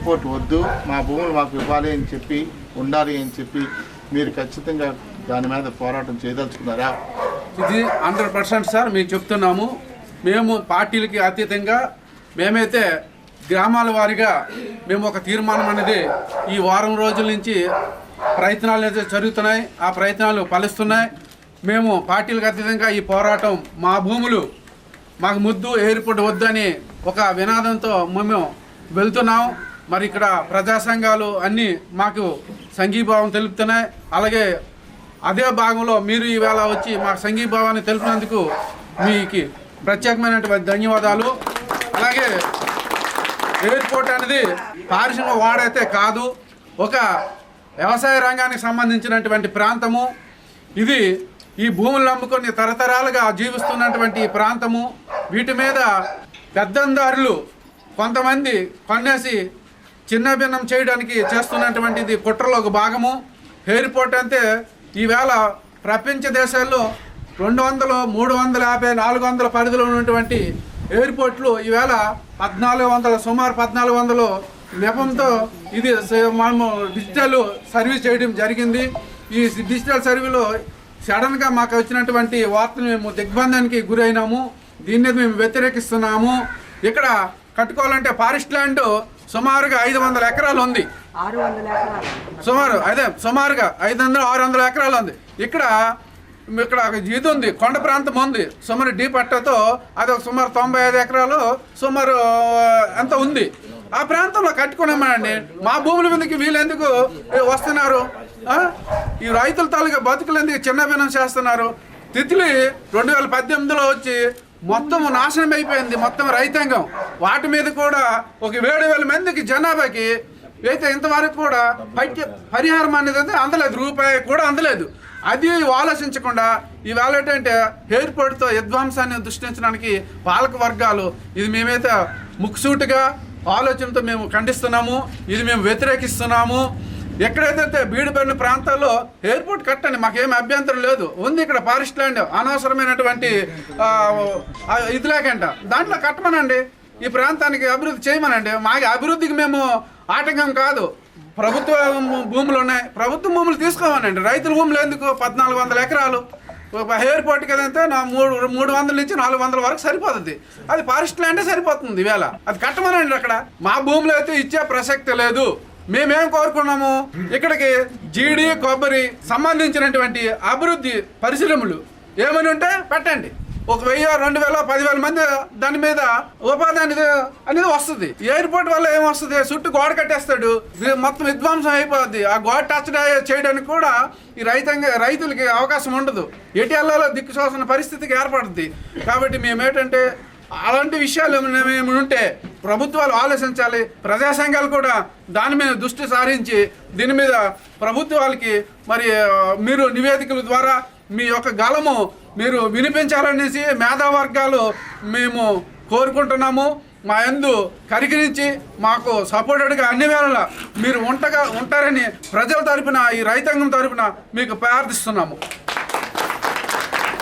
Report వద్దు, మా భూములు మాకు ఇవ్వాలి అని చెప్పి ఉండాలి అని చెప్పి మీరు ఖచ్చితంగా దాని మీద పోరాటం చేయదలుచుకున్నారా? ఇది 100% సార్ మేము చెప్తున్నాము. మేము పార్టీలకి అతీతంగా మేమైతే గ్రామాల వారీగా మేము ఒక తీర్మానం అనేది ఈ వారం రోజుల నుంచి ప్రయత్నాలు అయితే జరుగుతున్నాయి. ఆ ప్రయత్నాలు ఫలిస్తున్నాయి. మేము పార్టీలకు అతీతంగా ఈ పోరాటం మా భూములు మాకు ముద్దు ఎయిర్పోర్ట్ వద్దని ఒక వినాదంతో మేము వెళ్తున్నాం. మరి ఇక్కడ ప్రజా సంఘాలు అన్నీ మాకు సంఘీభావం తెలుపుతున్నాయి. అలాగే అదే భాగంలో మీరు ఈవేళ వచ్చి మా సంఘీభావాన్ని తెలిపినందుకు మీకు ప్రత్యేకమైనటువంటి ధన్యవాదాలు. అలాగే ఎయిర్పోర్ట్ అనేది పారిశ్రామిక వాడైతే కాదు, ఒక వ్యవసాయ రంగానికి సంబంధించినటువంటి ప్రాంతము. ఇది ఈ భూములను నమ్ముకొని తరతరాలుగా జీవిస్తున్నటువంటి ప్రాంతము. వీటి మీద పెద్దందారులు కొంతమంది కొనేసి చిన్న భిన్నం చేయడానికి చేస్తున్నటువంటిది కుట్రలో ఒక భాగము. ఎయిర్పోర్ట్ అంటే ఈవేళ ప్రపంచ దేశాల్లో 200, 350, 400 పరిధిలో ఉన్నటువంటి ఎయిర్పోర్ట్లు ఈవేళ 1400, సుమారు 1400 నెపంతో ఇది మనము డిజిటల్ సర్వీస్ చేయడం జరిగింది. ఈ డిజిటల్ సర్వీలో సడన్గా మాకు వచ్చినటువంటి వార్తలు మేము దిగ్బంధానికి గురైనాము. దీన్ని మేము వ్యతిరేకిస్తున్నాము. ఇక్కడ కట్టుకోవాలంటే ఫారెస్ట్ ల్యాండ్ సుమారుగా 500 ఎకరాలు ఉంది. సుమారుగా 500-600 ఎకరాలు ఉంది. ఇక్కడ ఇది ఉంది, కొండ ప్రాంతం ఉంది. సుమారు డీ పట్టతో అది ఒక సుమారు 95 ఎకరాలు సుమారు ఎంత ఉంది. ఆ ప్రాంతంలో కట్టుకున్నామనండి. మా భూముల మీదకి వీళ్ళు ఎందుకు వస్తున్నారు? ఈ రైతుల తాలూకా బతుకులు ఎందుకు చిన్న భిన్నం చేస్తున్నారు? తిత్లీ 2018లో వచ్చి మొత్తం నాశనం అయిపోయింది మొత్తం రైతాంగం. వాటి మీద కూడా ఒక 7,000 మందికి జనాభాకి అయితే ఇంతవరకు కూడా పరిహారం అనేది అందలేదు, రూపాయి కూడా అందలేదు. అది ఆలోచించకుండా ఇవాళ ఏంటంటే ఎయిర్పోర్ట్తో విధ్వంసాన్ని సృష్టించడానికి పాలక వర్గాలు ఇది మేమైతే ముక్కుసూటిగా ఆలోచనతో మేము ఖండిస్తున్నాము. ఇది మేము వ్యతిరేకిస్తున్నాము. ఎక్కడైతే బీడుబడిన ప్రాంతాల్లో ఎయిర్పోర్ట్ కట్టండి, మాకేం అభ్యంతరం లేదు. ఉంది ఇక్కడ ఫారెస్ట్ ల్యాండ్, అనవసరమైనటువంటి ఇది లేకంట దాంట్లో కట్టమనండి. ఈ ప్రాంతానికి అభివృద్ధి చేయమనండి. మాకు అభివృద్ధికి మేము ఆటంకం కాదు. ప్రభుత్వ భూములు ఉన్నాయి, ప్రభుత్వ భూములు తీసుకోమనండి. రైతుల భూములు ఎందుకు? 1400 ఎకరాలు ఎయిర్పోర్ట్కి ఏదంటే 300 నుంచి 400 వరకు సరిపోతుంది. అది ఫారెస్ట్ ల్యాండే సరిపోతుంది. ఈవేళ అది కట్టమనండి. అక్కడ మా భూములు అయితే ఇచ్చే ప్రసక్తి లేదు. మేమేం కోరుకున్నాము, ఇక్కడికి జీడి, కొబ్బరి సంబంధించినటువంటి అభివృద్ధి పరిశ్రమలు ఏమని ఉంటే పెట్టండి. 1000, 2000, 10,000 మంది దాని మీద ఉపాధి అనేది వస్తుంది. ఎయిర్పోర్ట్ వల్ల ఏమొస్తుంది? చుట్టూ గోడ కట్టేస్తాడు, మొత్తం విధ్వంసం అయిపోద్ది. ఆ గోడ టచ్ చేయడానికి కూడా ఈ రైతులకి అవకాశం ఉండదు. ఎటు వెళ్ళాలో దిక్కు చూసిన పరిస్థితికి ఏర్పడుతుంది. కాబట్టి మేమేంటంటే అలాంటి విషయాలు ఏమైనా ఉంటే ప్రభుత్వాలు ఆలోచించాలి. ప్రజా సంఘాలు కూడా దాని మీద దృష్టి సారించి దీని మీద ప్రభుత్వాలకి మరి మీరు నివేదికల ద్వారా మీ యొక్క గళము మీరు వినిపించాలనేసి మేధావర్గాలు మేము కోరుకుంటున్నాము. మా యందు కరికరించి మాకు సపోర్టెడ్గా అన్ని వేళలా మీరు ఉంటారని ప్రజల తరపున, ఈ రైతాంగం తరపున మీకు ప్రార్థిస్తున్నాము.